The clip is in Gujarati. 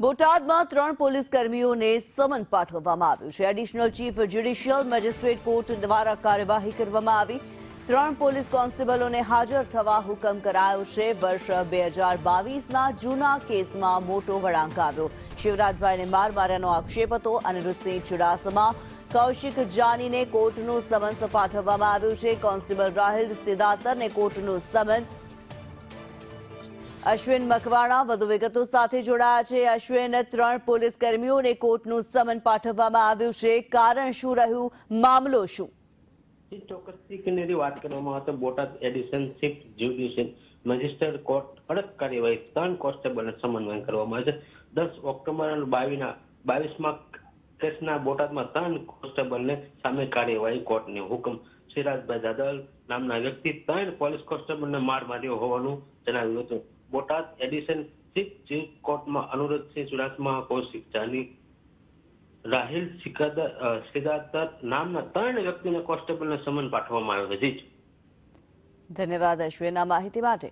બોટાદમાં 3 પોલીસ કર્મીઓને સમન પાઠવવામાં આવ્યું છે। Additional chief judicial magistrate court દ્વારા કાર્યવાહી કરવામાં આવી। 3 પોલીસ કોન્સ્ટેબલોને હાજર થવા હુકમ કરાયો છે। વર્ષ 2022ના જૂના કેસમાં મોટો વળાંક આવ્યો। શિવરાજભાઈને માર માર્યાનો આક્ષેપ હતો। અનિરુદ્ધસિંહ ચુડાસમા, કૌશિક જાનીને કોર્ટનું સમન્સ પાઠવવામાં આવ્યું છે। કોન્સ્ટેબલ રાહિલ સિદાતરને કોર્ટનું સમન। અશ્વિન મકવાણા વધુ વિગતો સાથે જોડાયા છે। અશ્વિન, 3 પોલીસ કર્મીઓને કોર્ટનું સમન પાઠવવામાં આવ્યું છે। કારણ શું રહ્યું? મામલો શું? ચોક્કસથી કેનેરી વાત કરવામાં આવે તો Botad additional chief judicial magistrate court કડક કાર્યવાહી 3 કોન્સ્ટેબલને સમન્વય કરવામાં આવે છે। 10 ઓક્ટોબર 22માં કેસના બોટાદમાં 3 કોન્સ્ટેબલને સામે કાર્યવાહી કોર્ટને હુકમ। સિરાજભાઈ દાદલ નામના વ્યક્તિ 3 પોલીસ કોન્સ્ટેબલને માર માર્યો હોવાનું જણાવ્યું હતું। બોટાદ એડિશનલ ચીફ કોર્ટમાં અનિરુદ્ધસિંહ ચુડાસમા, કૌશિક જાની, રાહિલ સિદાતર નામના 3 વ્યક્તિને કોન્સ્ટેબલને સમન પાઠવવામાં આવ્યો છે। ધન્યવાદ અશ્વિન, આ માહિતી માટે।